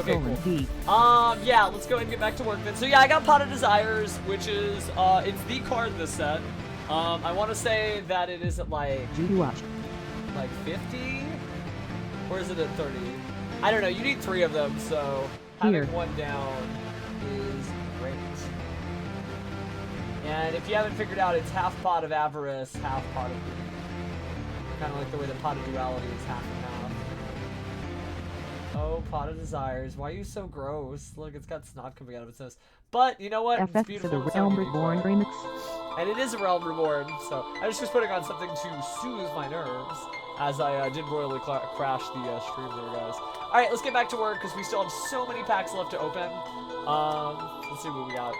Okay, cool. D. Yeah, let's go ahead and get back to work then. So yeah, I got Pot of Desires, which is, it's the card in this set. I want to say that it is at like Judy Watch. 50? Or is it at 30? I don't know, you need 3 of them, so Here. having one down is great. And if you haven't figured out, it's half Pot of Avarice, half Pot of Greed. Kind of like the way the Pot of Duality is half and half. Oh, Pot of Desires. Why are you so gross? Look, it's got snot coming out of its nose. But, you know what? It's FX to beautiful. the It's not Realm unique. Reborn remix. And it is a Realm Reborn, so I was just putting on something to soothe my nerves as I did royally crash the stream there, guys. Alright, let's get back to work because we still have so many packs left to open. Let's see what we got.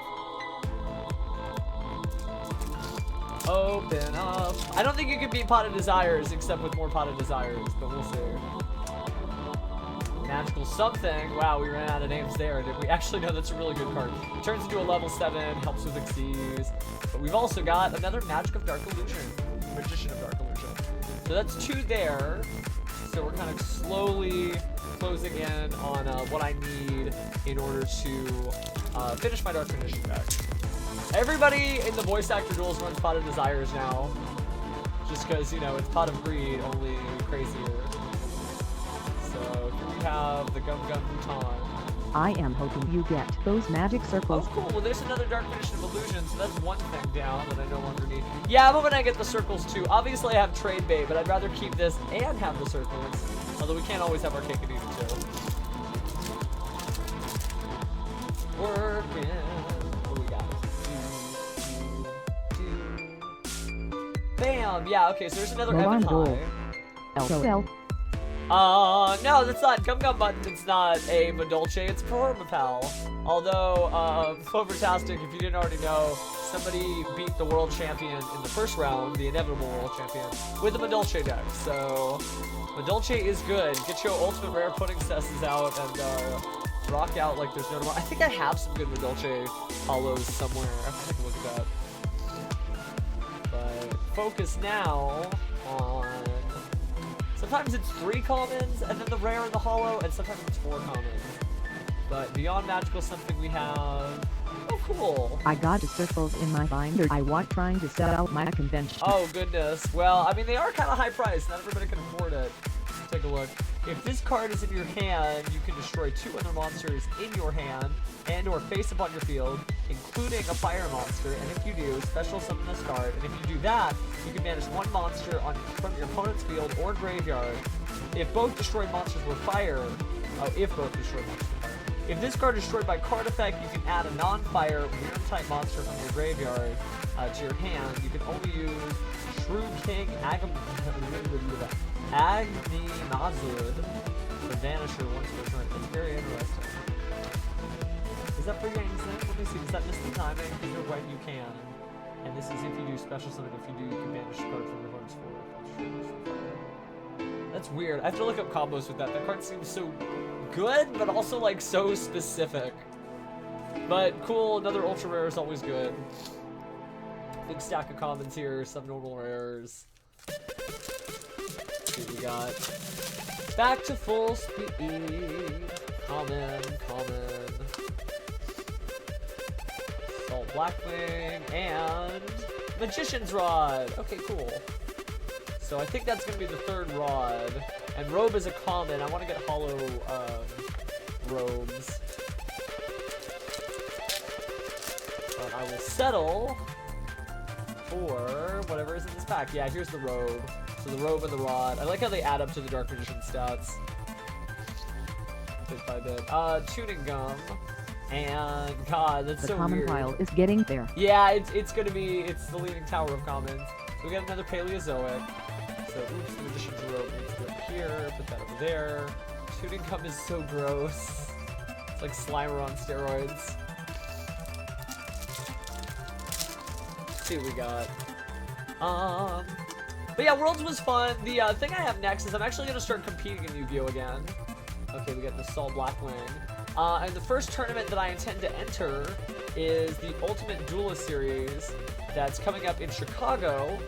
Open up. I don't think you can beat Pot of Desires except with more Pot of Desires, but we'll see. Magical something. Wow, we ran out of names there. Did we? Actually, no, that's a really good card. It turns into a level 7, helps with Xyz. But we've also got another Magic of Dark Illusion. Magician of Dark Illusion. So that's 2 there. So we're kind of slowly closing in on what I need in order to finish my Dark Magician deck. Everybody in the voice actor duels runs Pot of Desires now. Just because, you know, it's Pot of Greed, only crazier. So here we have the Gum Gum Bhutan. I am hoping you get those magic circles. Oh, cool. Well, there's another Dark Magician of Illusion, so that's one thing down that I no longer need. Yeah, but when I get the circles too, obviously I have trade bait, but I'd rather keep this and have the circles. Although we can't always have our cake and eat it too. Working. What do we got? Bam! Yeah, okay, so there's another Evan High. LOL. No, that's not Gum Gum Button. It's not a Madolche. It's Pal. Although, Clovertastic, if you didn't already know, somebody beat the world champion in the first round, the inevitable world champion, with a Madolche deck. So, Madolche is good. Get your ultimate rare pudding cesses out and rock out like there's no tomorrow. I think I have some good Madolche hollows somewhere. I have to take a look at that. But focus now on... Sometimes it's 3 commons, and then the rare and the hollow, and sometimes it's 4 commons. But beyond magical something we have... Oh, cool. I got the circles in my binder. I was trying to set out my convention. Oh, goodness. Well, I mean, they are kind of high priced. Not everybody can afford it. Take a look. If this card is in your hand, you can destroy 2 other monsters in your hand and or face up on your field, including a fire monster, and if you do, special summon this card, and if you do that, you can banish 1 monster from your opponent's field or graveyard. If both destroyed monsters were fire, if both destroyed monsters were fire. If this card is destroyed by card effect, you can add a non-fire Wyrm-type monster from your graveyard to your hand. You can only use Shrew King Agni-Mazud, the Vanisher once per turn. That's very interesting. Is that free games then? Let me see. Does that miss the timing? If you're right, you can. And this is if you do special summon. If you do, you can banish a card from your opponent's field. That's weird. I have to look up combos with that. That card seems so good, but also like so specific. But cool. Another ultra rare is always good. Big stack of commons here. Some normal rares. Let's see what we got. Back to full speed. Common. Salt Blackwing and Magician's Rod. Okay, cool. So I think that's gonna be the 3rd rod. And Robe is a common. I want to get hollow robes. But I will settle for whatever is in this pack. Yeah, here's the robe. So the robe and the rod. I like how they add up to the Dark Magician stats. Bit by bit. Tuning Gum. And God, that's so weird. The common pile is getting there. Yeah, it's gonna be, it's the leaning tower of commons. So we got another Paleozoic. So oops, the Magician's Robe needs to go up here, put that over there. Tuning Gum is so gross. It's like Slimer on steroids. Let's see what we got. But yeah, Worlds was fun. The thing I have next is I'm actually gonna start competing in Yu-Gi-Oh! Again. Okay, we got the Sol Blackwing. And the first tournament that I intend to enter is the Ultimate Duelist Series that's coming up in Chicago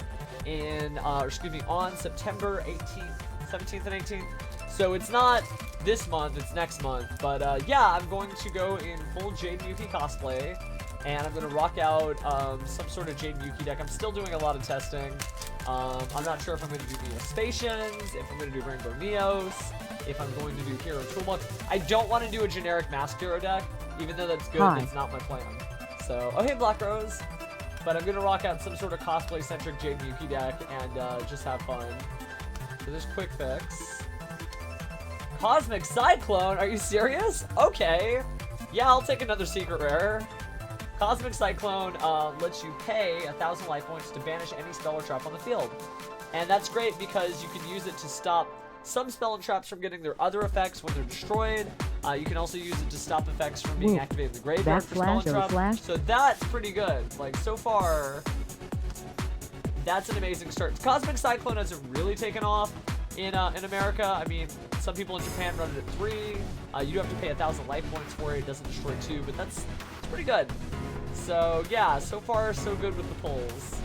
in, on September 17th and 18th. So it's not this month, it's next month. But yeah, I'm going to go in full Jade Yuki cosplay. And I'm going to rock out some sort of Jade Yuki deck. I'm still doing a lot of testing. I'm not sure if I'm going to do Neospacians, if I'm going to do Rainbow Neos, if I'm going to do Hero Toolbox. I don't want to do a generic Mask Hero deck, even though that's good, it's not my plan. So, oh hey Black Rose. But I'm going to rock out some sort of cosplay-centric Jade Yuki deck and just have fun. So there's Quick Fix. Cosmic Cyclone? Are you serious? Okay. Yeah, I'll take another secret rare. Cosmic Cyclone lets you pay 1,000 life points to banish any spell or trap on the field. And that's great because you can use it to stop some spell and traps from getting their other effects when they're destroyed. You can also use it to stop effects from being activated in the graveyard for spell and traps. So that's pretty good. Like, so far, that's an amazing start. Cosmic Cyclone hasn't really taken off in America. I mean, some people in Japan run it at 3. You do have to pay 1,000 life points for it. It doesn't destroy 2, but that's pretty good. So yeah, so far so good with the pulls.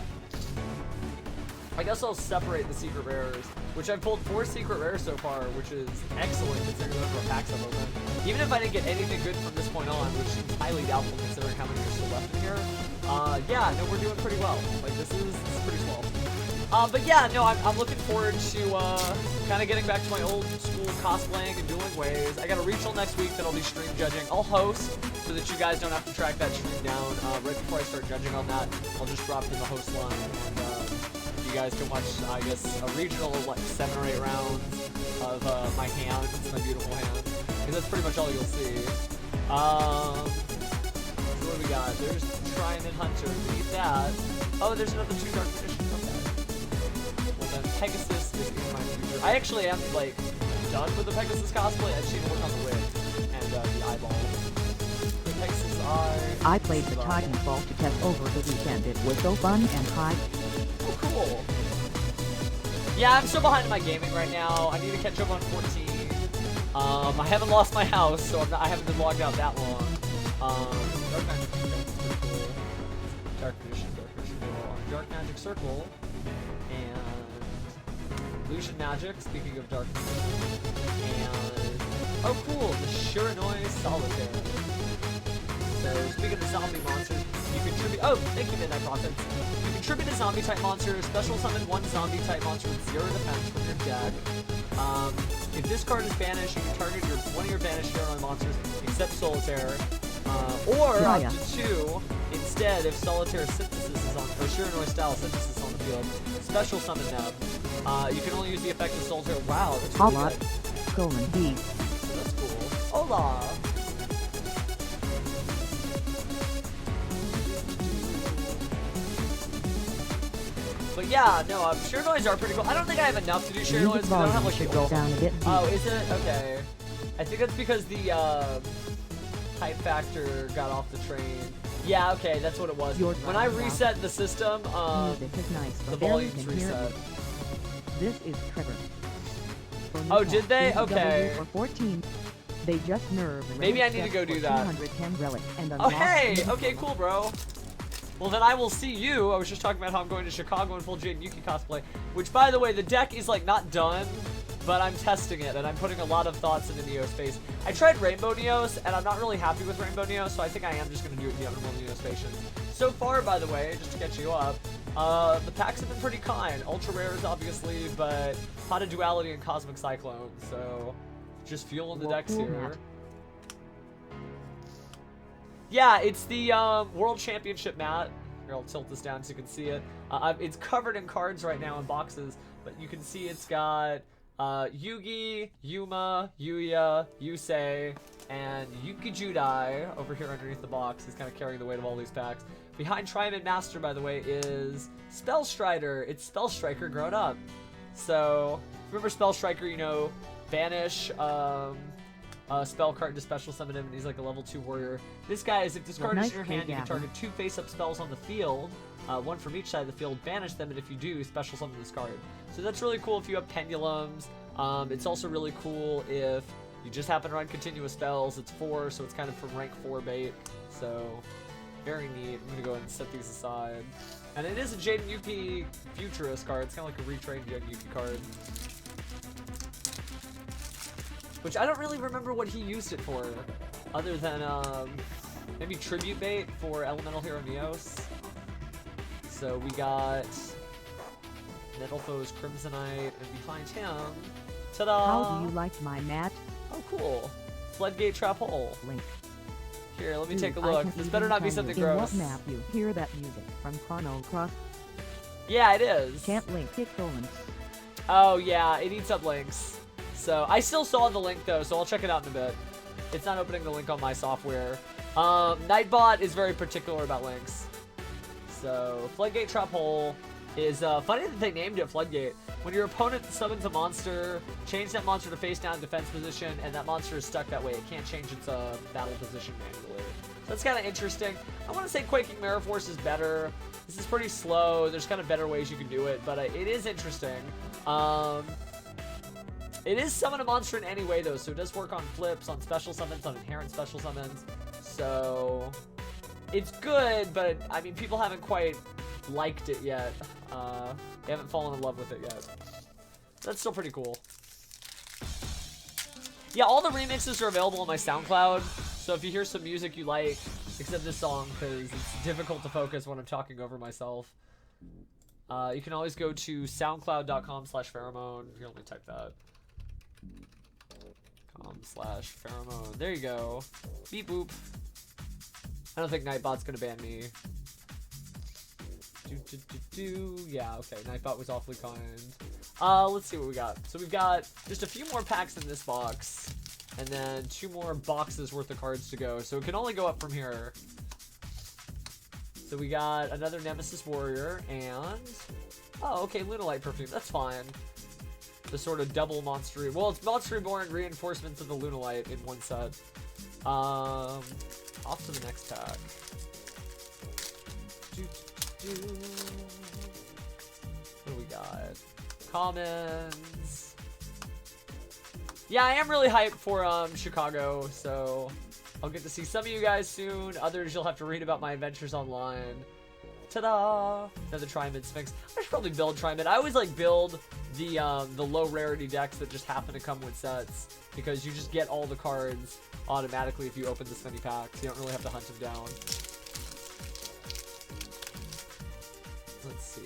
I guess I'll separate the secret rares, which I've pulled 4 secret rares so far, which is excellent considering the number of packs I've opened. Even if I didn't get anything good from this point on, which seems highly doubtful considering how many are still left in here. Yeah, no, we're doing pretty well. Like this is pretty swell. But yeah, no, I'm looking forward to kind of getting back to my old school cosplaying and dueling ways. I got a regional next week that I'll be stream judging. I'll host so that you guys don't have to track that stream down. Right before I start judging on that, I'll just drop it in the host line. And you guys can watch, I guess, a regional like 7 or 8 rounds of my hands, my beautiful hands. Because that's pretty much all you'll see. So what do we got? There's Shrine and Hunter. Beneath that. Oh, there's another 2 Dark Magicians. Pegasus is in my future. I actually am, like, done with the Pegasus cosplay. I just need to work on the wig and the eyeballs. The Pegasus eye. I played the Titanfall to test over the weekend. It was so fun and high. Oh, cool. Yeah, I'm so behind in my gaming right now. I need to catch up on 14. I haven't lost my house, so I haven't been logged out that long. Dark Magic is pretty cool. Dark Magician, Dark Magic Circle. Illusion Magic, speaking of darkness. And oh cool, the Shiranui Solitaire. So speaking of zombie monsters, you contribute thank you, Midnight Prophets. You contribute a zombie type monster, special summon 1 zombie type monster with 0 defense from your deck. If this card is banished, you can target one of your banished Shiranui monsters except Solitaire. Or up to 2 instead if Solitaire synthesis is on, or Shiranui style synthesis on the field. Special summon them. You can only use the effect of Solitaire. Wow, that's really good. Colon D. That's cool. Hola! But yeah, no, Shiranoids are pretty cool. I don't think I have enough to do Shiranoids because I don't have like should go down a bit. Oh, is it? Okay. I think that's because the hype factor got off the train. Yeah, okay, that's what it was. When I reset the system, the volumes reset. This is Trevor. Oh, did they? Okay. For 14. They just nerfed. Maybe I need to go do that. Oh, hey! Okay, cool, bro. Well, then I will see you. I was just talking about how I'm going to Chicago in full Jade Yuki cosplay. Which, by the way, the deck is, like, not done. But I'm testing it, and I'm putting a lot of thoughts into Neo Space. I tried Rainbow Neos, and I'm not really happy with Rainbow Neos, so I think I am just going to do it the other Neo Spacians. So far, by the way, just to catch you up, the packs have been pretty kind. Ultra rares, obviously, but Pot of Duality and Cosmic Cyclone, so just fueling the decks here. Yeah, it's the World Championship mat. Here, I'll tilt this down so you can see it. It's covered in cards right now in boxes, but you can see it's got Yugi, Yuma, Yuya, Yusei, and Yuki Judai over here underneath the box. He's kind of carrying the weight of all these packs. Behind Triumphant Master, by the way, is Spellstrider. It's Spell Striker grown up. So, remember Spell Striker, you know, banish a spell card to special summon him, and he's like a level 2 warrior. This guy is, if this card is in your hand, you can target 2 face-up spells on the field, 1 from each side of the field, banish them, and if you do, special summon this card. So that's really cool if you have pendulums. It's also really cool if you just happen to run continuous spells. It's 4, so it's kind of from rank 4 bait. So, very neat. I'm going to go ahead and set these aside. And it is a Jaden Yuki Futurist card. It's kind of like a retrained Jaden Yuki card. which I don't really remember what he used it for, other than maybe tribute bait for Elemental Hero Neos. So we got Metalfoes Crimsonite, and behind him, ta-da! How do you like my mat? Oh, cool. Floodgate Trap Hole. Link. Here, let me Dude, take a I look. can This even better not be tell something you gross. In what map you hear that music from Chrono Cross? Yeah, it is. Can't link it, colon. Oh, yeah, it eats up links. So, I still saw the link, though, so I'll check it out in a bit. It's not opening the link on my software. Nightbot is very particular about links. So, Floodgate Trap Hole is, funny that they named it Floodgate. When your opponent summons a monster, change that monster to face down defense position, and that monster is stuck that way. It can't change its battle position manually. So that's kind of interesting. I want to say Quaking Mirror Force is better. This is pretty slow. There's kind of better ways you can do it, but it is interesting. It is summon a monster in any way, though, so it does work on flips, on special summons, on inherent special summons. So it's good, but I mean, people haven't quite liked it yet. They haven't fallen in love with it yet. That's still pretty cool. Yeah, all the remixes are available on my SoundCloud, so if you hear some music you like, except this song, because it's difficult to focus when I'm talking over myself, you can always go to soundcloud.com/pheromone. Here, let me type that. .com/pheromone. There you go. Beep boop. I don't think Nightbot's gonna ban me. Yeah, okay, Nightbot was awfully kind. Let's see what we got. So we've got just a few more packs in this box, and then 2 more boxes worth of cards to go, so it can only go up from here. So we got another Nemesis Warrior, and oh, okay, Lunalight Perfume, that's fine. The sort of double Monster, well, it's Monster Reborn reinforcements of the Lunalight in one set. Off to the next pack. What do we got? Commons. Yeah, I am really hyped for Chicago, so I'll get to see some of you guys soon. Others you'll have to read about my adventures online. Ta-da! Another Trimid Sphinx. I should probably build Trimid. I always like build the low rarity decks that just happen to come with sets, because you just get all the cards automatically if you open this many packs. You don't really have to hunt them down. Let's see.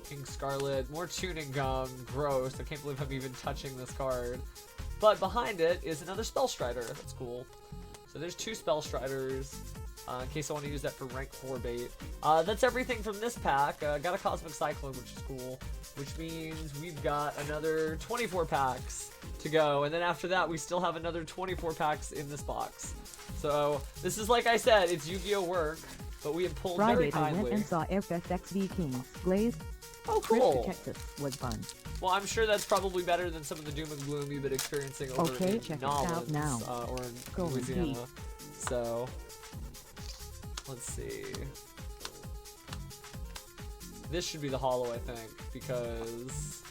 King Scarlet, more tuning gum. Gross. I can't believe I'm even touching this card. But behind it is another Spellstrider. That's cool. So there's 2 Spellstriders. In case I want to use that for rank 4 bait. That's everything from this pack. Got a Cosmic Cyclone, which is cool. Which means we've got another 24 packs to go. And then after that, we still have another 24 packs in this box. So this is, like I said, it's Yu-Gi-Oh! Work. But we have pulled very Friday I kindly. went and saw FSXV Kings. Glaze. Oh, Trip cool. to Texas was fun. Well, I'm sure that's probably better than some of the doom and gloom you've been experiencing over Okay, in check it out Nolans, now. or in Go Louisiana. indeed. So, let's see. This should be the holo, I think, because...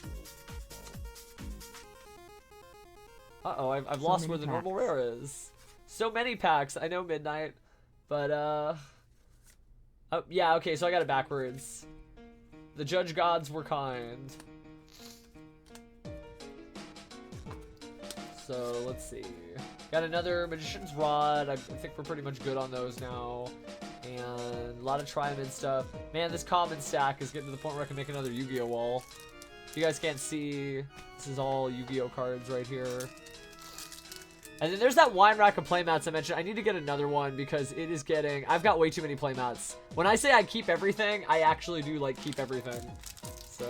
Uh-oh, I've lost many where the packs. normal rare is. So many packs. I know Midnight, but, oh, yeah, okay, so I got it backwards. The Judge Gods were kind. So, let's see. Got another Magician's Rod. I think we're pretty much good on those now. And a lot of Trimid stuff. Man, this common stack is getting to the point where I can make another Yu-Gi-Oh! Wall. If you guys can't see, this is all Yu-Gi-Oh! Cards right here. And then there's that wine rack of playmats I mentioned. I need to get another one because it is getting... I've got way too many playmats. When I say I keep everything, I actually do, like, keep everything. So...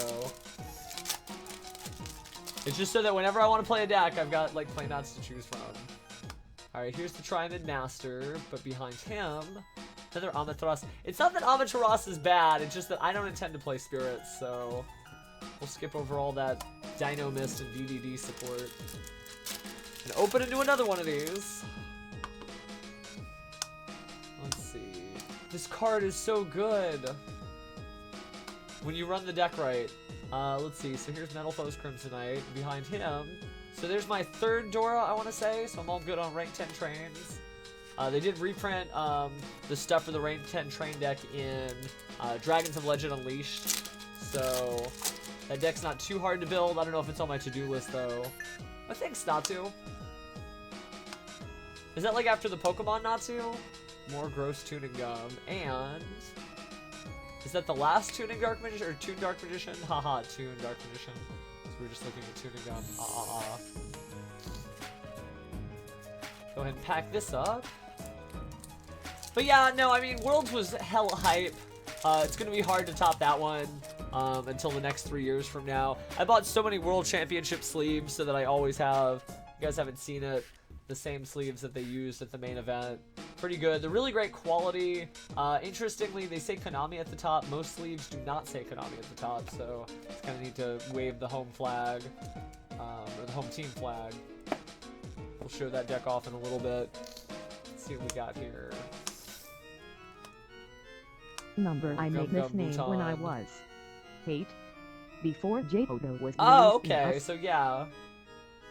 It's just so that whenever I want to play a deck, I've got, like, playmats to choose from. Alright, here's the Trimid Master, but behind him, another Amaterasu. It's not that Amaterasu is bad, it's just that I don't intend to play Spirits, so... We'll skip over all that Dino Mist and DDD support. And open into another one of these. Let's see. This card is so good when you run the deck right. Let's see. So here's Metalfoes Crimsonite. Behind him. So there's my 3rd Dora, I want to say. So I'm all good on rank 10 trains. They did reprint the stuff for the rank 10 train deck in Dragons of Legend Unleashed. So That deck's not too hard to build. I don't know if it's on my to-do list, though. I think Natu. Is that like after the Pokemon Natu? More gross tuning gum. And is that the last tuning Dark Magician or Tune Dark Magician? Haha, Tune Dark Magician. So we're just looking at tuning gum. Go ahead and pack this up. But yeah, no, I mean, Worlds was hella hype. It's gonna be hard to top that one until the next 3 years from now. I bought so many World Championship sleeves so that I always have. You guys haven't seen it. The same sleeves that they used at the main event. Pretty good. They're really great quality. Interestingly, they say Konami at the top. Most sleeves do not say Konami at the top, so it's kind of neat to wave the home flag, or the home team flag. We'll show that deck off in a little bit. Let's see what we got here. Number I Gum made this Gum name when I Bhutan. was 8. Before J-Odo was Oh, released in okay. us. So yeah,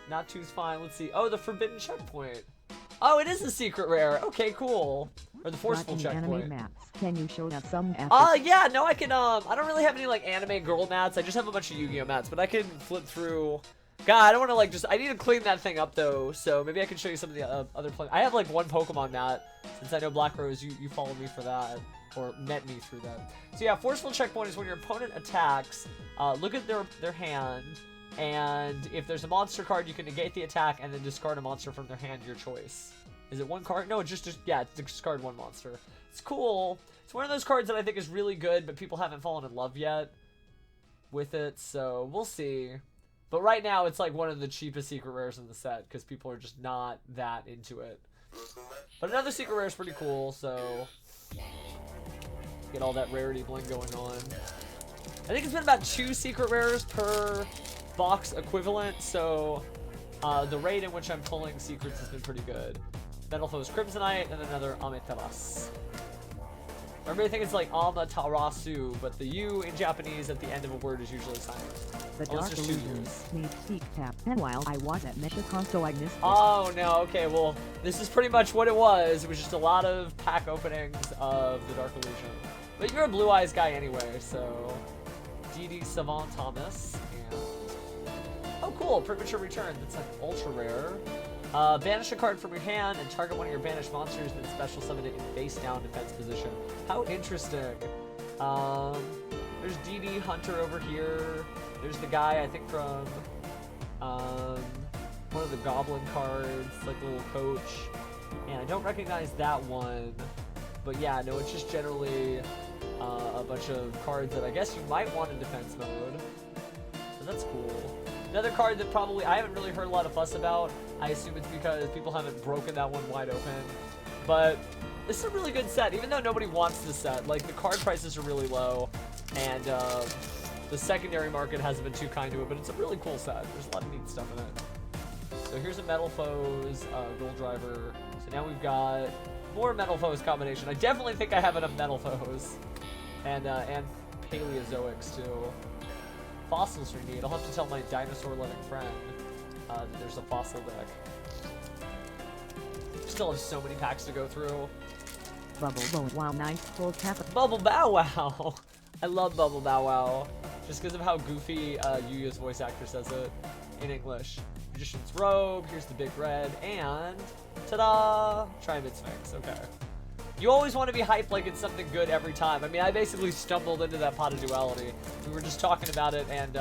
not too's fine. Let's see. Oh, the Forbidden Checkpoint. Oh, it is a secret rare. Okay, cool. Or the Forceful Got any Checkpoint. anime maps? Can you show us some Yeah, no, I can, I don't really have any, like, anime girl mats. I just have a bunch of Yu-Gi-Oh mats, but I can flip through. God, I don't want to, like, I need to clean that thing up, though, so maybe I can show you some of the other play. I have, like, one Pokemon mat, since I know Black Rose, you followed me for that, or met me through that. So yeah, Forceful Checkpoint is when your opponent attacks, look at their hand, and if there's a monster card, you can negate the attack and then discard a monster from their hand, your choice. Is it one card? No, it's just yeah, discard one monster. It's cool. It's one of those cards that I think is really good, but people haven't fallen in love yet with it, so we'll see. But right now, it's like one of the cheapest secret rares in the set, because people are just not that into it. But another secret rare is pretty cool, so get all that rarity bling going on. I think it's been about 2 secret rares per box equivalent, so the rate in which I'm pulling secrets has been pretty good. Metal Foes Crimsonite and another Amaterasu. Remember, I think it's like Amaterasu, but the U in Japanese at the end of a word is usually silent. The Oh, it's Dark just 2 Illusion U's. needs seek tap. And while I was at Meshicon, so I missed it. Oh, no, okay, well, this is pretty much what it was. It was just a lot of pack openings of the Dark Illusion. But you're a Blue Eyes guy anyway, so DD Savant Thomas, and oh cool, Premature Return, that's like ultra rare. Banish a card from your hand and target one of your banished monsters, then special summon it in face down defense position. How interesting. There's DD Hunter over here. There's the guy, I think, from one of the Goblin cards, like the little coach. And I don't recognize that one. But yeah, no, it's just generally a bunch of cards that I guess you might want in defense mode. So that's cool. Another card that probably I haven't really heard a lot of fuss about. I assume it's because people haven't broken that one wide open. But it's a really good set, even though nobody wants this set. Like, the card prices are really low, and the secondary market hasn't been too kind to it, but it's a really cool set. There's a lot of neat stuff in it. So here's a Metal Foes Gold Driver. So now we've got more Metal Foes combination. I definitely think I have enough Metal Foes. And Paleozoics, too. Fossils are neat. I'll have to tell my dinosaur-loving friend that there's a fossil deck. Still have so many packs to go through. Bubble Bow Wow, nice full tap. Bubble Bow Wow! I love Bubble Bow Wow. Just because of how goofy Yuya's voice actor says it in English. Magician's Robe, here's the Big Red, and ta-da! Triumphant Sphinx, okay. You always want to be hyped like it's something good every time. I mean, I basically stumbled into that pot of duality. We were just talking about it, and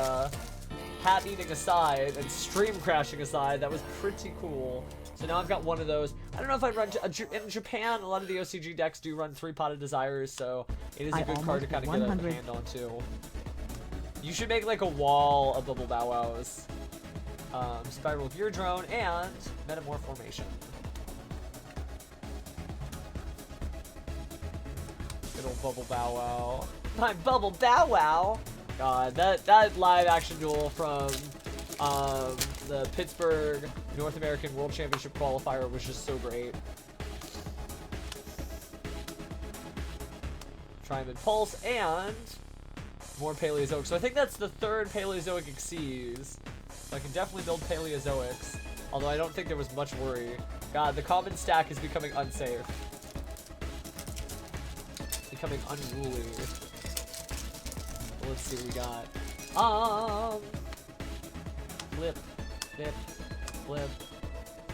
hat eating aside, and stream crashing aside, that was pretty cool. So now I've got one of those. I don't know if I'd run... in Japan, a lot of the OCG decks do run 3 Pot of Desires, so it is a good card to kind of get a hand on, too. You should make, like, a wall of Bubble Bow Wows. Spiral Gear Drone, and Metamorph Formation. Good old Bubble Bow Wow. My Bubble Bow Wow! God, that live action duel from the Pittsburgh North American World Championship qualifier was just so great. Triumphant Pulse and more Paleozoic. So I think that's the 3rd Paleozoic Xyz. So I can definitely build Paleozoics. Although I don't think there was much worry. God, the common stack is becoming unsafe. Becoming unruly. Well, let's see what we got. Flip, flip, flip.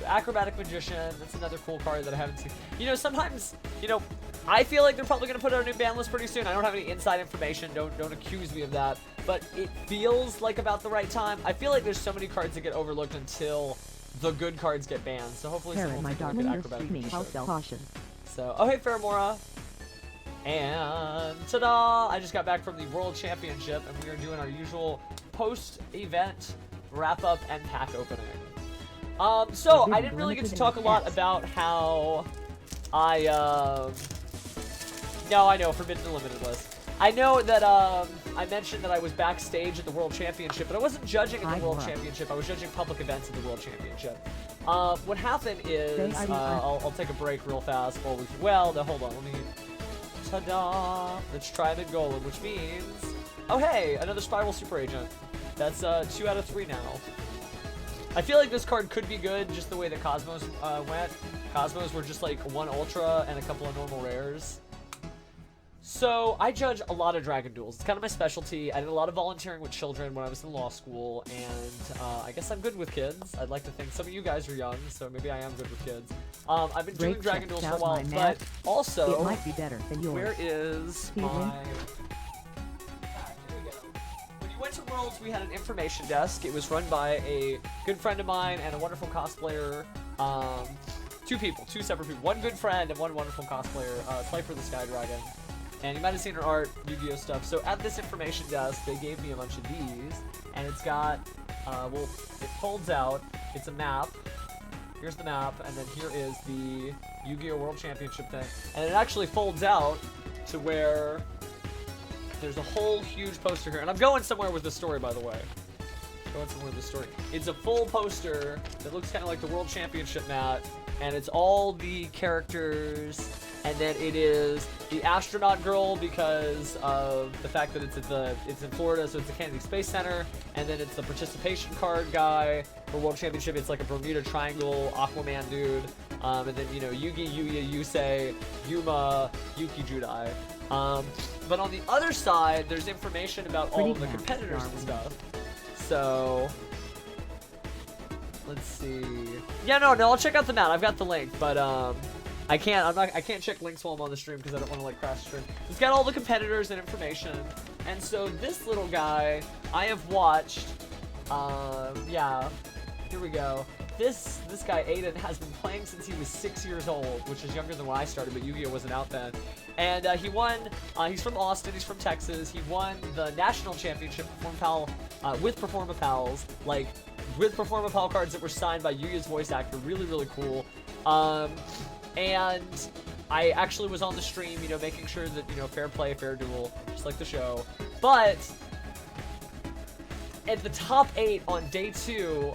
Acrobatic Magician, that's another cool card that I haven't seen. You know, sometimes, you know, I feel like they're probably going to put out a new ban list pretty soon. I don't have any inside information, don't accuse me of that. But it feels like about the right time. I feel like there's so many cards that get overlooked until the good cards get banned. So hopefully someone will take a look at Acrobatic Magician. Caution. So, oh hey Faramora. And ta-da! I just got back from the World Championship and we are doing our usual post-event wrap-up and pack opening. So I didn't really get to talk a lot about how I, no, I know, Forbidden and Limited List. I know that, I mentioned that I was backstage at the World Championship, but I wasn't judging at the World Championship, I was judging public events at the World Championship. What happened is, I'll take a break real fast while we, well, no, hold on, let me, ta-da, let's try the Golem, which means, oh hey, another Spiral Super Agent. That's, 2 out of 3 now. I feel like this card could be good just the way that Cosmos went. Cosmos were just like 1 Ultra and a couple of normal rares. So I judge a lot of Dragon Duels. It's kind of my specialty. I did a lot of volunteering with children when I was in law school, and I guess I'm good with kids. I'd like to think some of you guys are young, so maybe I am good with kids. I've been doing Dragon Duels for a while, but also, it might be better than yours. Where is my... Went to Worlds, we had an information desk. It was run by a good friend of mine and a wonderful cosplayer. 2 people, 2 separate people. 1 good friend and 1 wonderful cosplayer, Slifer the Sky Dragon. And you might have seen her art, Yu-Gi-Oh stuff. So at this information desk, they gave me a bunch of these. And it's got, well, it folds out. It's a map. Here's the map. And then here is the Yu-Gi-Oh World Championship thing. And it actually folds out to where... there's a whole huge poster here, and I'm going somewhere with the story, by the way. Going somewhere with the story. It's a full poster that looks kind of like the World Championship mat, and it's all the characters, and then it is the astronaut girl because of the fact that it's in Florida, so it's the Kennedy Space Center, and then it's the participation card guy for World Championship. It's like a Bermuda Triangle Aquaman dude, and then you know Yugi, Yuya, Yusei, Yuma, Yuki, Judai. But on the other side, there's information about all of the competitors and stuff. So, let's see. Yeah, no, I'll check out the mat. I've got the link, but I can't check links while I'm on the stream because I don't want to like crash the stream. It's got all the competitors and information. And so this little guy, I have watched. Yeah, here we go. This guy, Aiden, has been playing since he was 6 years old, which is younger than when I started, but Yu-Gi-Oh wasn't out then. And he won, he's from Austin, he's from Texas, he won the national championship with Performapals, like, with Performapal cards that were signed by Yu-Gi's voice actor, really, really cool. And I actually was on the stream, you know, making sure that, you know, fair play, fair duel, just like the show. But... at the top 8 on day 2,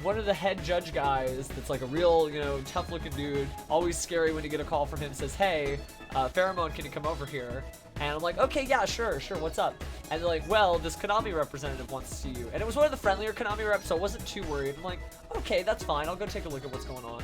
one of the head judge guys that's like a real, you know, tough looking dude, always scary when you get a call from him, says, hey, Pheromone, can you come over here? And I'm like, okay, yeah, sure, what's up? And they're like, well, this Konami representative wants to see you. And it was one of the friendlier Konami reps, so I wasn't too worried. I'm like, okay, that's fine, I'll go take a look at what's going on.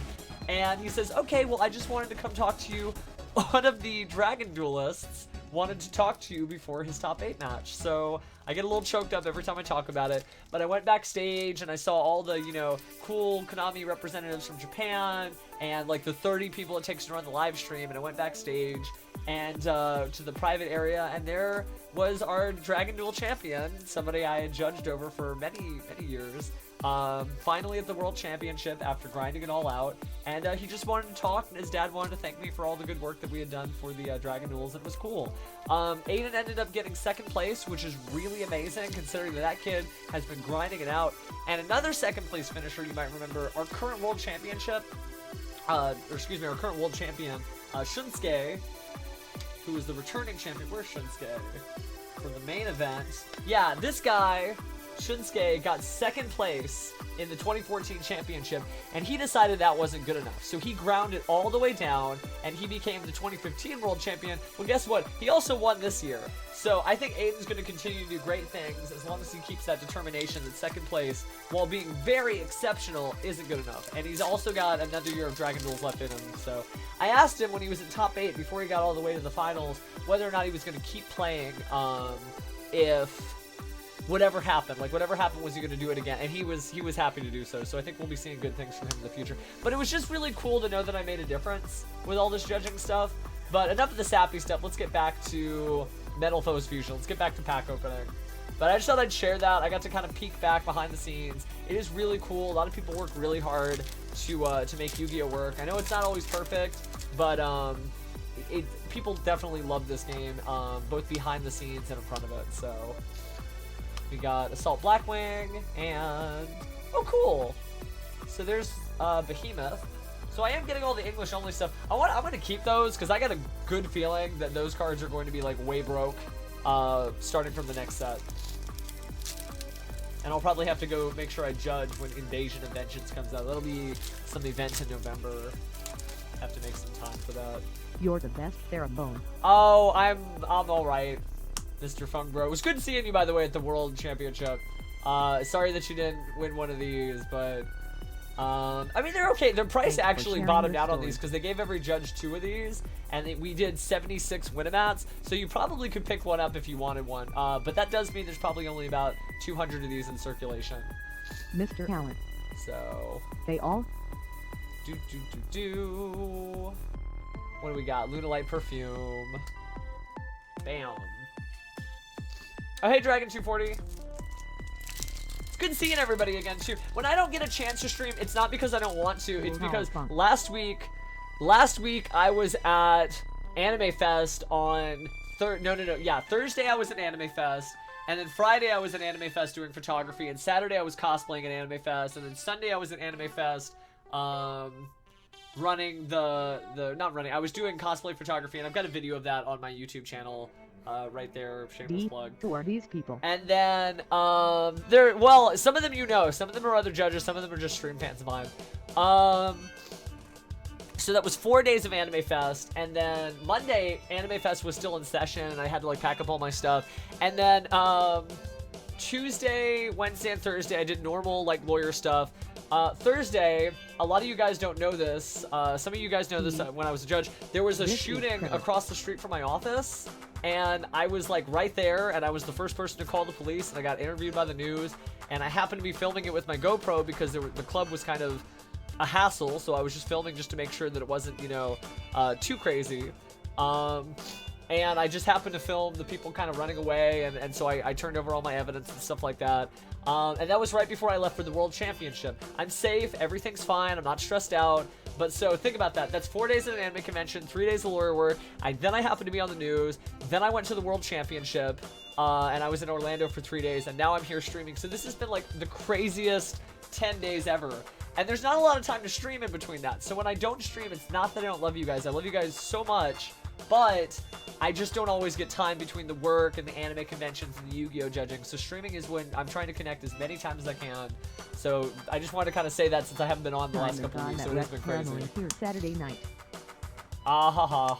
And he says, okay, well, I just wanted to come talk to you. One of the Dragon Duelists wanted to talk to you before his top 8 match. So I get a little choked up every time I talk about it. But I went backstage and I saw all the, you know, cool Konami representatives from Japan and like the 30 people it takes to run the live stream. And I went backstage and to the private area, and there was our Dragon Duel champion, somebody I had judged over for many, many years. Finally at the World Championship after grinding it all out, and he just wanted to talk, and his dad wanted to thank me for all the good work that we had done for the Dragon Duels. It was cool. Aiden ended up getting 2nd place, which is really amazing considering that kid has been grinding it out. And another 2nd place finisher you might remember, our current World Championship, our current World Champion, Shunsuke, who is the returning champion. Where's Shunsuke? For the main event. Yeah, this guy, Shunsuke, got 2nd place in the 2014 championship, and he decided that wasn't good enough. So he ground it all the way down, and he became the 2015 world champion. Well, guess what? He also won this year. So I think Aiden's going to continue to do great things as long as he keeps that determination that 2nd place, while being very exceptional, isn't good enough. And he's also got another year of Dragon Duels left in him. So I asked him when he was in top 8, before he got all the way to the finals, whether or not he was going to keep playing, if whatever happened. Like, whatever happened, was he going to do it again? And he was happy to do so. So I think we'll be seeing good things from him in the future. But it was just really cool to know that I made a difference with all this judging stuff. But enough of the sappy stuff. Let's get back to Metal Foes Fusion. Let's get back to pack opening. But I just thought I'd share that. I got to kind of peek back behind the scenes. It is really cool. A lot of people work really hard to make Yu-Gi-Oh work. I know it's not always perfect, but people definitely love this game, both behind the scenes and in front of it. So we got Assault Blackwing and oh, cool. So there's Behemoth. So I am getting all the English only stuff. I'm gonna keep those because I got a good feeling that those cards are going to be like way broke, starting from the next set. And I'll probably have to go make sure I judge when Invasion of Vengeance comes out. That'll be some event in November. Have to make some time for that. You're the best, Therabone. Oh, I'm all right, Mr. Fung Bro. It was good seeing you, by the way, at the World Championship. Sorry that you didn't win one of these, but I mean, they're okay. Their price Thanks for actually sharing bottomed your out on story. these because they gave every judge 2 of these, and we did 76 Winamats, so you probably could pick one up if you wanted one. But that does mean there's probably only about 200 of these in circulation. Mr. Allen. So, They all? What do we got? Lunalight Perfume. Bam. Oh, hey, Dragon 240. It's good seeing everybody again too. When I don't get a chance to stream, it's not because I don't want to. It's because last week I was at Anime Fest on Thursday I was at Anime Fest, and then Friday I was at Anime Fest doing photography, and Saturday I was cosplaying at Anime Fest, and then Sunday I was at Anime Fest running I was doing cosplay photography, and I've got a video of that on my YouTube channel. Right there, shameless plug. Who are these people? And then, some of them you know, some of them are other judges, some of them are just stream fans of mine. So that was 4 days of Anime Fest, and then Monday, Anime Fest was still in session, and I had to, like, pack up all my stuff. And then, Tuesday, Wednesday, and Thursday, I did normal, like, lawyer stuff. Thursday, a lot of you guys don't know this, some of you guys know this when I was a judge, there was a shooting across the street from my office, and I was like right there, and I was the first person to call the police, and I got interviewed by the news, and I happened to be filming it with my GoPro because the club was kind of a hassle, so I was just filming just to make sure that it wasn't, you know, too crazy. And I just happened to film the people kind of running away, and so I turned over all my evidence and stuff like that. And that was right before I left for the World Championship. I'm safe, everything's fine, I'm not stressed out. But so think about that. That's 4 days at an anime convention, 3 days of lawyer work. Then I happened to be on the news. Then I went to the World Championship, and I was in Orlando for 3 days, and now I'm here streaming. So this has been like the craziest 10 days ever. And there's not a lot of time to stream in between that. So when I don't stream, it's not that I don't love you guys. I love you guys so much. But I just don't always get time between the work and the anime conventions and the Yu-Gi-Oh judging. So streaming is when I'm trying to connect as many times as I can. So I just wanted to kind of say that since I haven't been on the last couple of weeks, so it has been crazy. Here Saturday night. Ah ha ha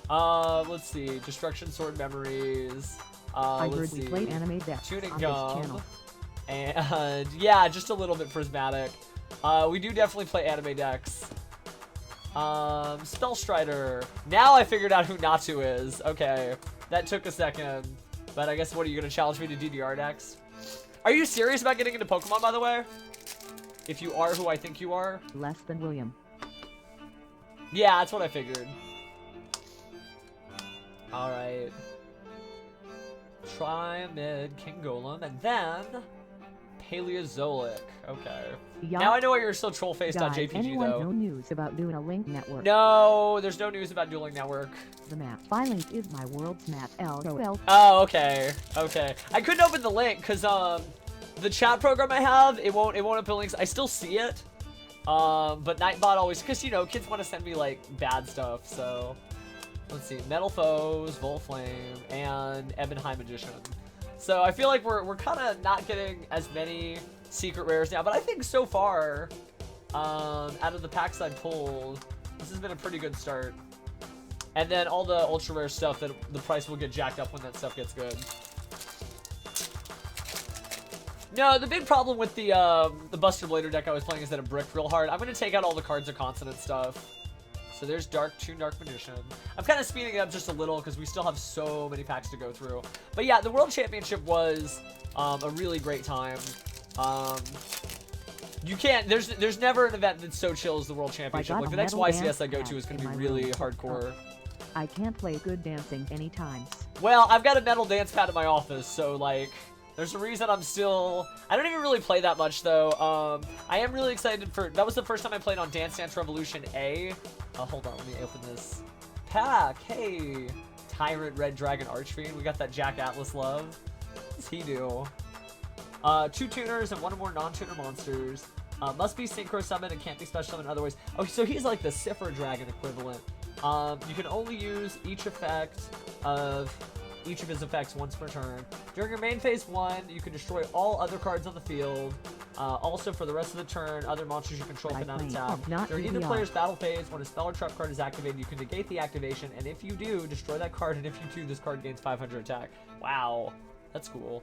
ha. Let's see. Destruction Sword Memories. I Let's heard see. we play anime decks Tuning on Gum. this channel. And yeah, just a little bit prismatic. We do definitely play anime decks. Spellstrider. Now I figured out who Natsu is. Okay, that took a second. But I guess, what, are you going to challenge me to DDR decks? Are you serious about getting into Pokemon, by the way? If you are who I think you are? Less than William. Yeah, that's what I figured. Alright. Triamid, King Golem, and then Paleozoic. Okay. Yeah. Now I know why you're still trollface.jpg, anyone though. know news about Luna Link Network? No, there's no news about Dueling Network. The map. My link is my world's map. LOL. Oh, okay. Okay. I couldn't open the link because the chat program I have, it won't open links. I still see it. But Nightbot always, because, you know, kids want to send me like bad stuff. So let's see. Metal Foes, Volflame, and Ebon High Magician. So I feel like we're kind of not getting as many secret rares now, but I think so far, out of the packs I pulled, this has been a pretty good start. And then all the ultra rare stuff, that the price will get jacked up when that stuff gets good. No, the big problem with the Buster Blader deck I was playing is that it bricked real hard. I'm gonna take out all the Cards of Consonant stuff. So there's Toon Dark Magician. I'm kind of speeding it up just a little because we still have so many packs to go through. But yeah, the World Championship was a really great time. You can't, there's never an event that's so chill as the World Championship. Like the next YCS I go to is going to be really hardcore. I can't play good dancing anytime. Well, I've got a metal dance pad in my office, so like, there's a reason I'm still... I don't even really play that much, though. I am really excited for... That was the first time I played on Dance Dance Revolution A. Hold on, let me open this pack. Hey, Tyrant Red Dragon Archfiend. We got that Jack Atlas love. What's he do? 2 tuners and 1 or more non-tuner monsters. Must be synchro summon and can't be special summon otherwise. Oh, so he's like the Cipher Dragon equivalent. You can only use each effect of each of his effects once per turn. During your main phase 1, you can destroy all other cards on the field. Also, for the rest of the turn, other monsters you control cannot attack. During either player's battle phase, when a spell or trap card is activated, you can negate the activation, and if you do, destroy that card, and if you do, this card gains 500 attack. Wow, that's cool.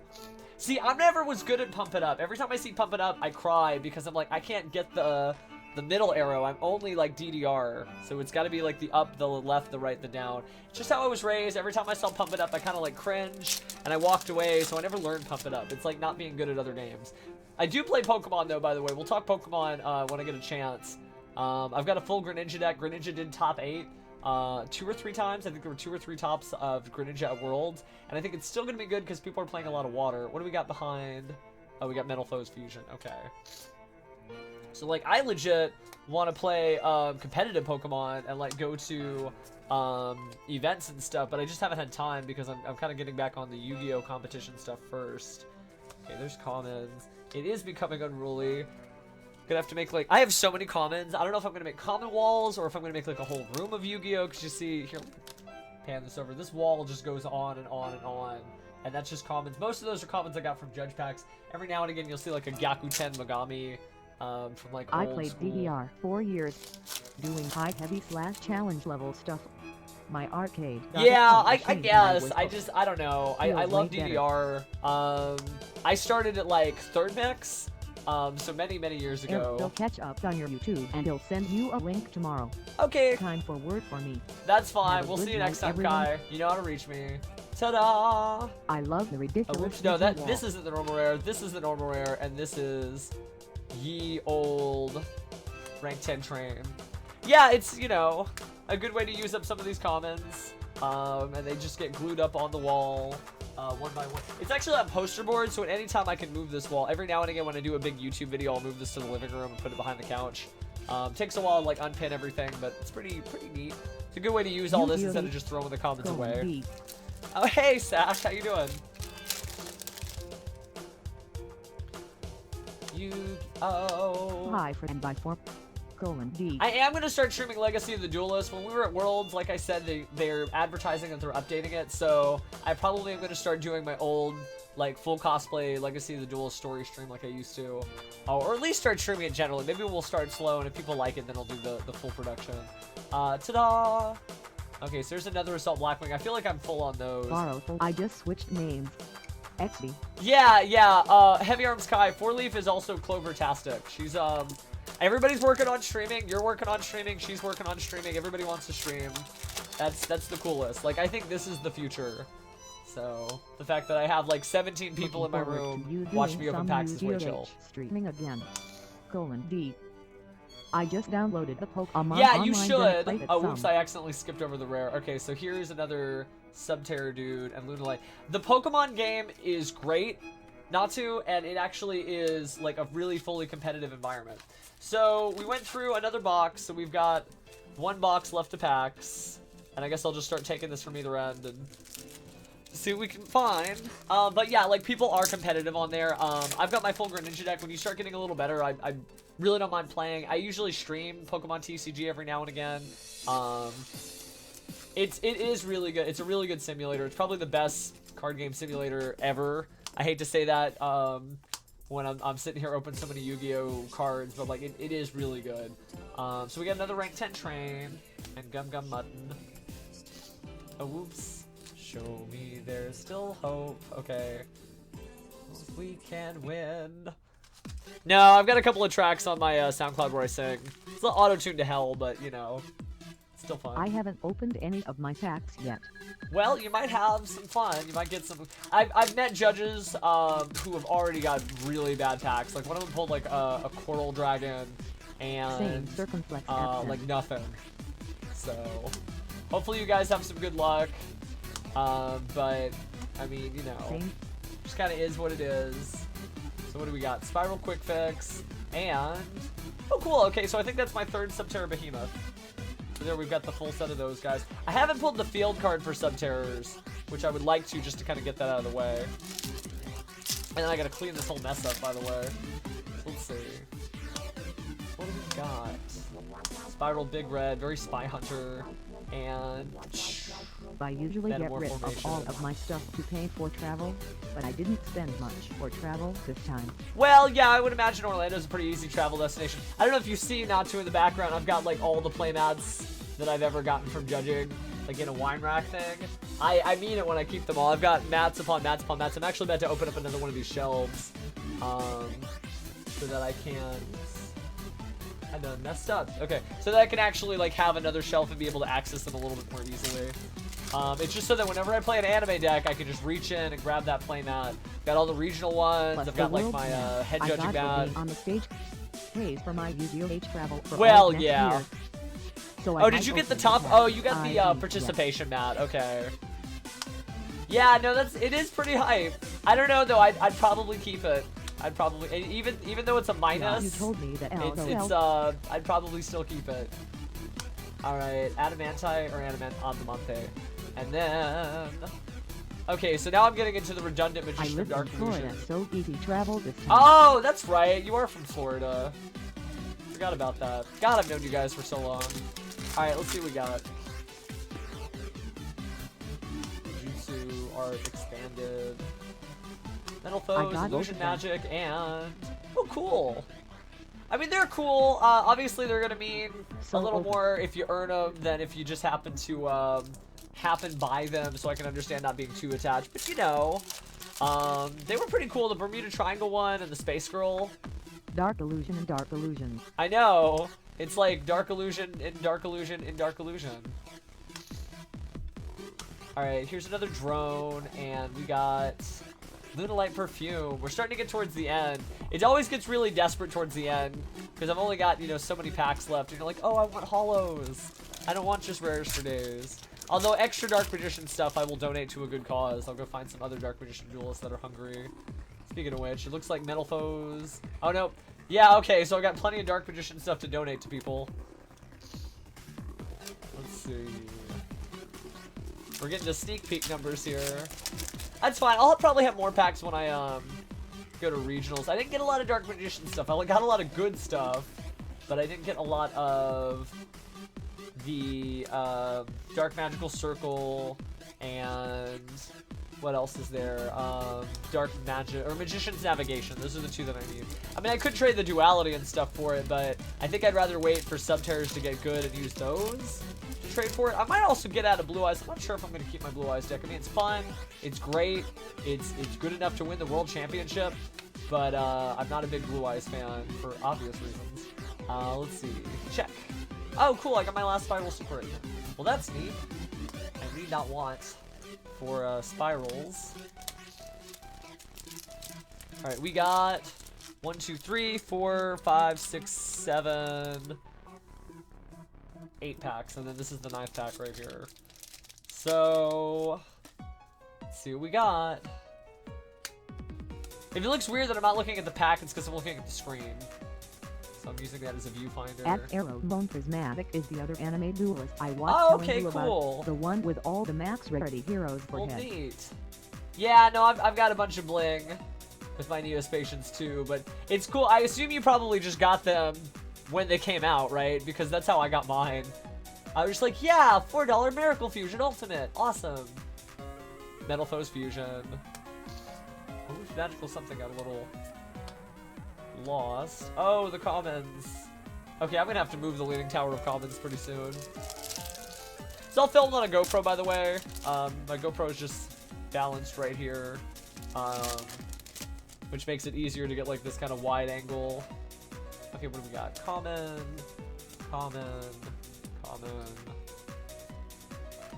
See, I never was good at Pump It Up. Every time I see Pump It Up, I cry because I'm like, I can't get the middle arrow. I'm only like DDR, so it's got to be like the up, the left, the right, the down. It's just how I was raised. Every time I saw Pump It Up, I kind of like cringe, and I walked away, so I never learned Pump It Up. It's like not being good at other games. I do play Pokemon, though, by the way. We'll talk Pokemon when I get a chance. I've got a full Greninja deck. Greninja did top 8 2 or 3 times. I think there were 2 or 3 tops of Greninja at Worlds, and I think it's still going to be good because people are playing a lot of water. What do we got behind? Oh, we got Metal Foes Fusion. Okay. So, like, I legit want to play competitive Pokemon and, like, go to events and stuff, but I just haven't had time because I'm kind of getting back on the Yu-Gi-Oh! Competition stuff first. Okay, there's commons. It is becoming unruly. Gonna have to make, like, I have so many commons. I don't know if I'm gonna make common walls or if I'm gonna make, like, a whole room of Yu-Gi-Oh! Because you see, here, pan this over. This wall just goes on and on and on. And that's just commons. Most of those are commons I got from Judge Packs. Every now and again, you'll see, like, a Gyakuten Megami from, like, I old played school. DDR 4 years, doing high heavy / challenge level stuff. My arcade. Yeah, I guess. I don't know. I love way DDR. I started at, like, 3rd mix. So many years ago. They'll catch up on your YouTube and he'll send you a link tomorrow. Okay. Time for word for me. That's fine. Have a We'll good see you next time, night, Kai. You know how to reach me. Ta-da! I love the Oh, ridiculous. whoops, no, Digi wall. this isn't the normal rare. This is the normal rare, and this is ye old rank 10 train. Yeah, it's, you know, a good way to use up some of these commons. And they just get glued up on the wall. One by one. It's actually on poster board, so at any time I can move this wall. Every now and again when I do a big YouTube video, I'll move this to the living room and put it behind the couch. Takes a while to like unpin everything, but it's pretty neat. It's a good way to use all this instead of just throwing the commons away. Oh, hey, Sash, how you doing? Yu-Gi-Oh! Hi, friend by 4. D. I am going to start streaming Legacy of the Duelist. When we were at Worlds, like I said, they're advertising that they're updating it, so I probably am going to start doing my old, like, full cosplay Legacy of the Duelist story stream like I used to. Or at least start streaming it generally. Maybe we'll start slow, and if people like it, then I'll do the full production. Ta-da! Okay, so there's another Assault Blackwing. I feel like I'm full on those. I just switched names. XD. Yeah, Heavy Arms Kai. 4-Leaf is also Clover-tastic. She's, everybody's working on streaming. You're working on streaming. She's working on streaming. Everybody wants to stream. That's the coolest. Like, I think this is the future. So, the fact that I have, like, 17 people in my room watching me open packs is way chill. Streaming again. D. I just downloaded the Pokemon. Yeah, you should. Oh, oops, I accidentally skipped over the rare. Okay, so here's another Subterror dude and Lunalite. The Pokemon game is great, and it actually is, like, a really fully competitive environment. So, we went through another box, so we've got 1 box left to packs. And I guess I'll just start taking this from either end and see what we can find. But yeah, like, people are competitive on there. I've got my full Greninja deck. When you start getting a little better, I really don't mind playing. I usually stream Pokemon TCG every now and again. It is really good. It's a really good simulator. It's probably the best card game simulator ever. I hate to say that when I'm sitting here opening so many Yu-Gi-Oh cards, but like it is really good. So we got another rank 10 train and Gum Gum Mutton. Oh, whoops. Show me there's still hope. Okay. We can win. No, I've got a couple of tracks on my SoundCloud where I sing. It's not auto-tuned to hell, but you know. Still fun. I haven't opened any of my packs yet. Well, you might have some fun. You might get some. I've met judges who have already got really bad packs. Like one of them pulled like a coral dragon and Same circumflex absent. like nothing. So hopefully you guys have some good luck. But I mean, you know, Same. just kind of is what it is. So what do we got? Spiral Quick Fix and oh cool. Okay, so I think that's my third Subterror Behemoth. So there we've got the full set of those guys. I haven't pulled the field card for Subterrors, which I would like to just to kind of get that out of the way. And then I gotta clean this whole mess up, by the way. So let's see. What do we got? Spiral Big Red, very Spy Hunter, and I usually get rid of Metamorphomation. all of my stuff to pay for travel, but I didn't spend much for travel this time. well, yeah, I would imagine Orlando's a pretty easy travel destination. I don't know if you see Natu in the background. I've got like all the playmats that I've ever gotten from judging, like in a wine rack thing. I mean it when I keep them all. I've got mats upon mats upon mats. I'm actually about to open up another one of these shelves, so that I can. I done messed up. Okay, so that I can actually like have another shelf and be able to access them a little bit more easily. It's just so that whenever I play an anime deck, I can just reach in and grab that playmat. Got all the regional ones. Plus I've the got like world my map. head I judging got mat. being on the stage pays for my UZOH travel for Well, all next yeah. year. So I Oh, did might you get the open top? pack. Oh, you got the yes. participation mat. Okay. Yeah, no, it is pretty hype. I don't know though. I'd probably keep it. I'd probably even though it's a minus. You told me that It's I'd probably still keep it. All right, Adamanti or Adamanti, and then. Okay, so now I'm getting into the redundant I Magician of live in Dark Florida, Illusion. so easy travel this time. Oh, that's right. You are from Florida. Forgot about that. God, I've known you guys for so long. All right, let's see what we got. Jutsu Art Expanded. Metal Foes, got Illusion both of them. Magic, and oh, cool. I mean, they're cool. Obviously, they're gonna mean a So little open. more if you earn them than if you just happen to happen by them. So I can understand not being too attached. But you know, they were pretty cool. The Bermuda Triangle one and the Space Girl. Dark Illusion and Dark Illusion. I know. It's like Dark Illusion in Dark Illusion in Dark Illusion. Alright, here's another drone, and we got Lunalight Perfume. We're starting to get towards the end. It always gets really desperate towards the end, because I've only got, you know, so many packs left, and you're like, oh, I want holos. I don't want just rares for days. Although extra Dark Magician stuff I will donate to a good cause. I'll go find some other Dark Magician duelists that are hungry. Speaking of which, it looks like Metal Foes. Oh, no. Yeah, okay, so I got plenty of Dark Magician stuff to donate to people. Let's see. We're getting to sneak peek numbers here. That's fine. I'll probably have more packs when I go to regionals. I didn't get a lot of Dark Magician stuff. I got a lot of good stuff, but I didn't get a lot of the Dark Magical Circle and what else is there? Dark Magic or Magician's Navigation. Those are the two that I need. I mean, I could trade the duality and stuff for it, but I think I'd rather wait for Subterrors to get good and use those to trade for it. I might also get out of Blue Eyes. I'm not sure if I'm going to keep my Blue Eyes deck. I mean, it's fun. It's great. It's good enough to win the World Championship, but I'm not a big Blue Eyes fan for obvious reasons. Let's see. Check. Oh, cool. I got my last Spiral Super right here. Well, that's neat. I need not want for spirals. All right, we got 1, 2, 3, 4, 5, 6, 7, 8 packs, and then this is the 9th pack right here. So let's see what we got. If it looks weird that I'm not looking at the pack, it's because I'm looking at the screen. So I'm using that as a viewfinder. At Arrow Bone Prismatic is the other anime duelist I watched Oh, telling okay, you cool. about. The one with all the max rarity heroes for Well, head. neat. Yeah, no, I've got a bunch of bling with my Neospatians too, but it's cool. I assume you probably just got them when they came out, right? Because that's how I got mine. I was just like, yeah, $4 Miracle Fusion Ultimate. Awesome. Metal Foes Fusion. Ooh, Magical something got a little lost. Oh, the commons. Okay, I'm gonna have to move the Leaning Tower of Commons pretty soon. It's all filmed on a GoPro, by the way. My GoPro is just balanced right here, which makes it easier to get like this kind of wide angle. Okay, what do we got? Common, common, common,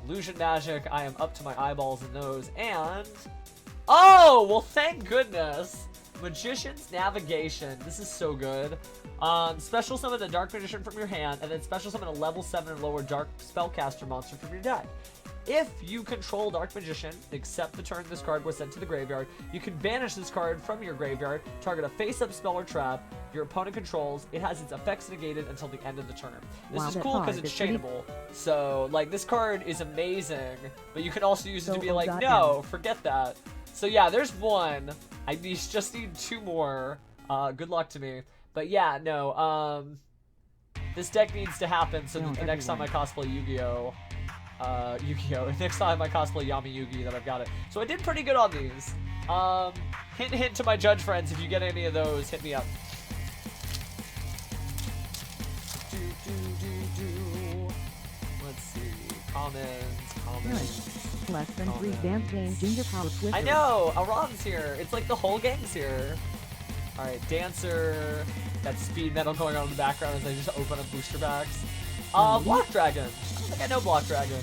Illusion Magic, I am up to my eyeballs in those. And... oh, well, thank goodness. Magician's Navigation. This is so good. Special summon a Dark Magician from your hand, and then special summon a level 7 and lower Dark Spellcaster monster from your deck. If you control Dark Magician, except the turn this card was sent to the graveyard, you can banish this card from your graveyard, target a face-up spell or trap your opponent controls. It has its effects negated until the end of the turn. This is cool because it's chainable. So, like, this card is amazing, but you can also use it to be like, no, forget that. So yeah, there's one. I just need 2 more. Good luck to me. But yeah, no, this deck needs to happen so that the next time I cosplay Yu-Gi-Oh! Next time I cosplay Yami Yugi that I've got it. So I did pretty good on these. Hint hint to my judge friends, if you get any of those, hit me up. Let's see. Comments. Less than 3 dance game Ginger Power Twister. I know! Aron's here. It's like the whole gang's here. Alright, Dancer. That speed metal going on in the background as I just open up booster packs. Block Dragon. I don't think I know Block Dragon.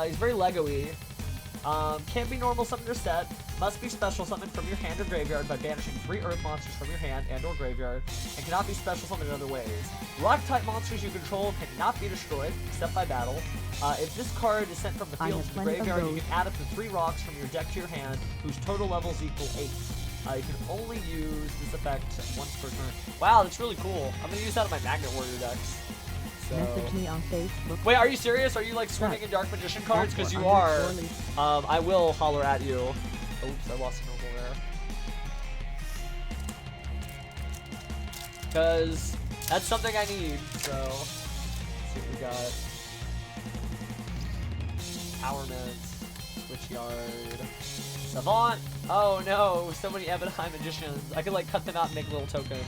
He's very Lego-y. Can't be normal summoned or set. Must be special summoned from your hand or graveyard by banishing 3 earth monsters from your hand and or graveyard, and cannot be special summoned in other ways. Rock-type monsters you control cannot be destroyed, except by battle. If this card is sent from the field to the graveyard, you can add up to 3 rocks from your deck to your hand, whose total levels equal 8. You can only use this effect once per turn. Wow, that's really cool. I'm going to use that in my Magnet Warrior decks. So. Message me on Facebook. Wait, are you serious? Are you like swimming in Dark Magician cards? Because you are. I will holler at you. Oops, I lost a normal there. Because that's something I need. So, let's see what we got. Powerment, Switchyard, Savant. Oh no, so many Ebon High Magicians. I could like cut them out and make little tokens.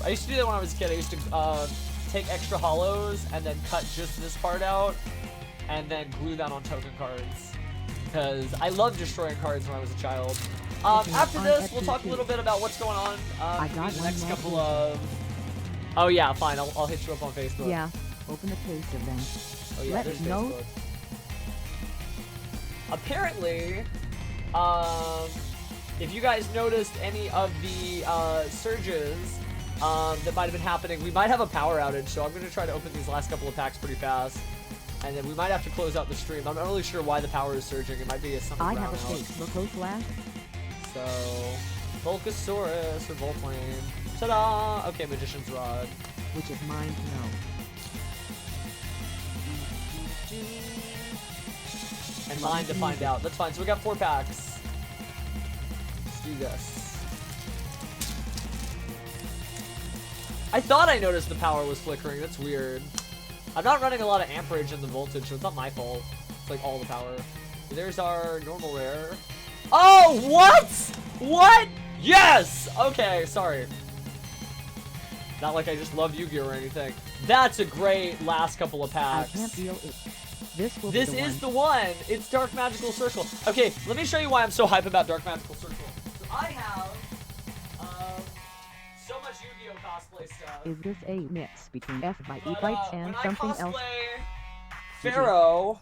I used to do that when I was a kid. I used to take extra hollows and then cut just this part out and then glue that on token cards. Because I loved destroying cards when I was a child. After this, we'll talk a little bit about what's going on the next couple of... Oh yeah, fine. I'll hit you up on Facebook. Yeah, open the case event. Oh yeah, there's Facebook. Apparently, if you guys noticed any of the surges that might have been happening, we might have a power outage, so I'm going to try to open these last couple of packs pretty fast. And then we might have to close out the stream. I'm not really sure why the power is surging. It might be something I have a Facebook flash. So, Volcasaurus or Volplane. Ta-da! Okay, Magician's Rod. Which is mine to know. And mine to find out. That's fine. So we got 4 packs. Let's do this. I thought I noticed the power was flickering. That's weird. I'm not running a lot of amperage in the voltage, so it's not my fault. It's like all the power. There's our normal rare. Oh, what? What? Yes! Okay, sorry. Not like I just love Yu-Gi-Oh! Or anything. That's a great last couple of packs. I can't feel it. This is the one. It's Dark Magical Circle. Okay, let me show you why I'm so hype about Dark Magical Circle. So I have so much Yu-Gi-Oh! Cosplay stuff. Is this a mix between F by E fights and something else? When I cosplay Pharaoh,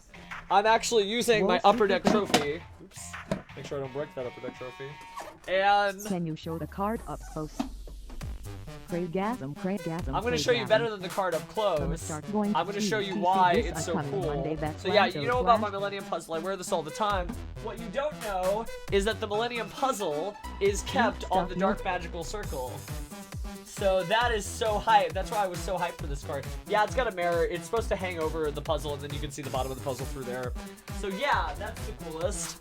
I'm actually using my Upper Deck trophy. Oops. Make sure I don't break that Upper Deck trophy. And can you show the card up close? Craigasm. I'm going to show you better than the card up close. I'm going to show you why it's so cool. So yeah, you know about my Millennium Puzzle. I wear this all the time. What you don't know is that the Millennium Puzzle is kept on the Dark Magical Circle. So that is so hype. That's why I was so hyped for this card. Yeah, it's got a mirror. It's supposed to hang over the puzzle, and then you can see the bottom of the puzzle through there. So yeah, that's the coolest.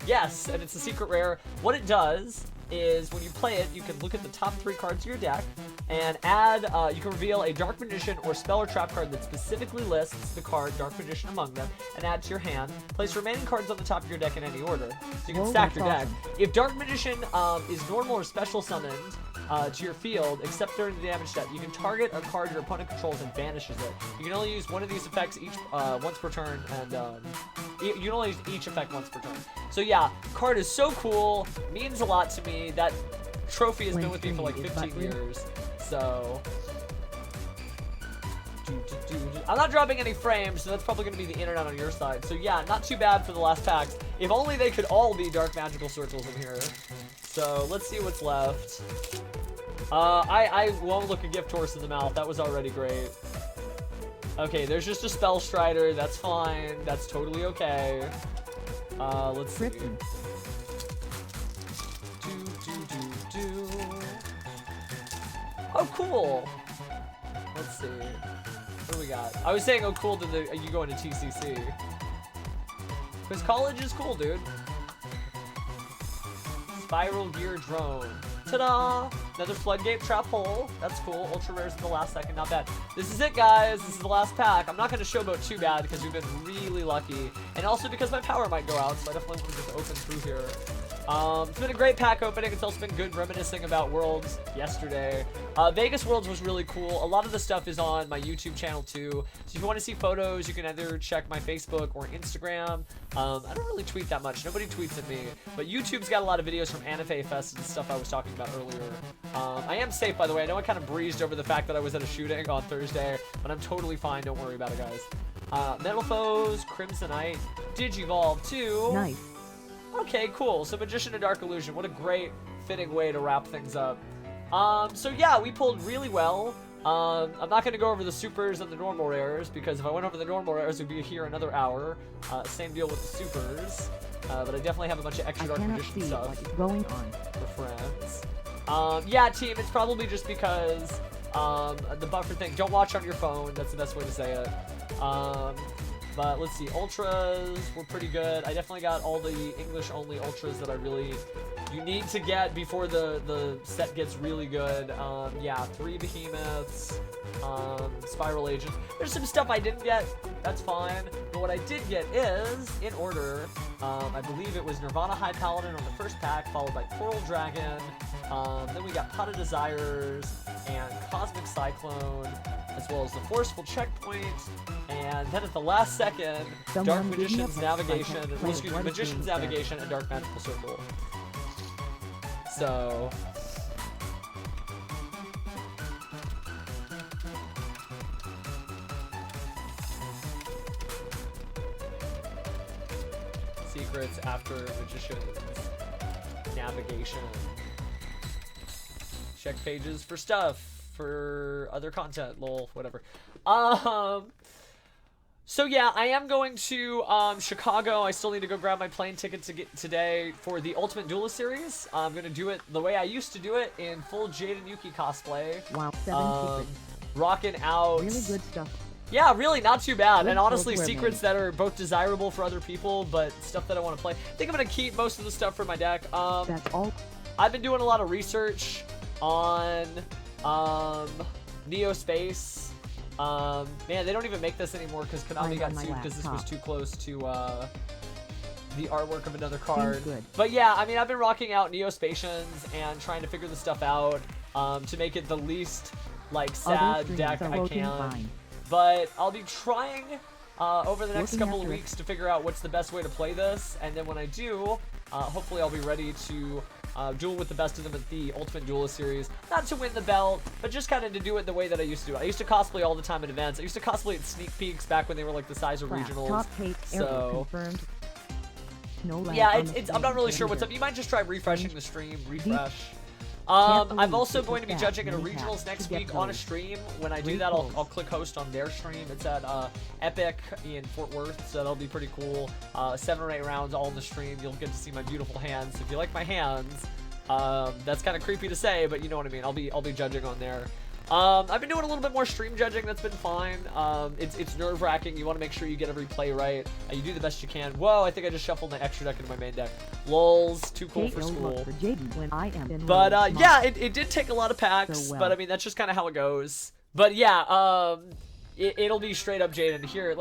Yes, and it's a secret rare. What it does is when you play it, you can look at the top 3 cards of your deck and add, you can reveal a Dark Magician or spell or trap card that specifically lists the card Dark Magician among them and add to your hand. Place remaining cards on the top of your deck in any order. So you can stack your deck. If Dark Magician is normal or special summoned to your field, except during the damage step, you can target a card your opponent controls and banishes it. You can only use one of these effects each once per turn, and you can only use each effect once per turn. So yeah, card is so cool, means a lot to me. That trophy has been with me for like 15 years. So I'm not dropping any frames, so that's probably going to be the internet on your side. So yeah, not too bad for the last packs. If only they could all be dark magical circles in here. So let's see what's left. I won't look a gift horse in the mouth. That was already great. Okay, there's just a spell strider. That's fine. That's totally okay. Let's see. Oh, cool. Let's see. What do we got? I was saying, oh, cool, to you going to TCC. Because college is cool, dude. Spiral Gear Drone. Ta-da! Another Floodgate Trap Hole. That's cool. Ultra Rares in the last second. Not bad. This is it, guys. This is the last pack. I'm not going to showboat too bad because we've been really lucky. And also because my power might go out, so I definitely want to just open through here. It's been a great pack opening. It's also been good reminiscing about Worlds yesterday. Vegas Worlds was really cool. A lot of the stuff is on my YouTube channel too. So if you want to see photos, you can either check my Facebook or Instagram. I don't really tweet that much. Nobody tweets at me. But YouTube's got a lot of videos from Anime Fest and stuff I was talking about earlier. I am safe, by the way. I know I kind of breezed over the fact that I was at a shooting on Thursday, but I'm totally fine. Don't worry about it, guys. Metal Foes, Crimsonite, Digivolve too. Nice. Okay, cool. So Magician of Dark Illusion. What a great fitting way to wrap things up. So yeah, we pulled really well. I'm not going to go over the supers and the normal rares because if I went over the normal rares, we'd be here another hour. Same deal with the supers. But I definitely have a bunch of extra Dark Magician stuff what is going on for friends. Yeah, team, it's probably just because the buffer thing. Don't watch on your phone. That's the best way to say it. But let's see, Ultras were pretty good. I definitely got all the English-only Ultras that you need to get before the set gets really good. Yeah, 3 Behemoths, Spiral Agents. There's some stuff I didn't get. That's fine. But what I did get is, in order, I believe it was Nirvana High Paladin on the first pack, followed by Coral Dragon. Then we got Pot of Desires and Cosmic Cyclone, as well as the Forceful Checkpoint, and then at the last second, Dark Magician's Navigation, excuse me, Magician's Navigation and Dark Magical Circle. So... secrets after Magician's Navigation. Check pages for stuff, for other content, lol, whatever. So yeah, I am going to Chicago. I still need to go grab my plane ticket to get today for the Ultimate Duelist series. I'm gonna do it the way I used to do it in full Jade and Yuki cosplay. Wow, 7 secrets. Rocking out. Really good stuff. Yeah, really not too bad. And honestly, Both were secrets that are both desirable for other people, but stuff that I want to play. I think I'm gonna keep most of the stuff for my deck. That's all. I've been doing a lot of research on Neo Space. Man, they don't even make this anymore because Konami got sued because this was too close to the artwork of another card. But yeah, I mean, I've been rocking out Neo Spacians and trying to figure the stuff out to make it the least like sad deck I can. Fine. But I'll be trying over the next couple of weeks to figure out what's the best way to play this, and then when I do, hopefully I'll be ready to duel with the best of them at the Ultimate Duelist series. Not to win the belt, but just kind of to do it the way that I used to do it. I used to cosplay all the time at events. I used to cosplay at sneak peeks back when they were like the size of regionals. So no, yeah, I'm not really sure what's up. You might just try refreshing the stream. Refresh. I'm also going to be judging at a regionals next week on a stream. When I do that, I'll click host on their stream. It's at Epic in Fort Worth, so that'll be pretty cool. 7 or 8 rounds all in the stream. You'll get to see my beautiful hands. If you like my hands, that's kind of creepy to say, but you know what I mean. I'll be judging on there. I've been doing a little bit more stream judging. That's been fine. It's nerve-wracking. You want to make sure you get every play right. You do the best you can. Whoa, I think I just shuffled my extra deck into my main deck. Lols, too cool for school. But yeah, it did take a lot of packs, but I mean, that's just kind of how it goes. But yeah, it'll be straight up Jaden here.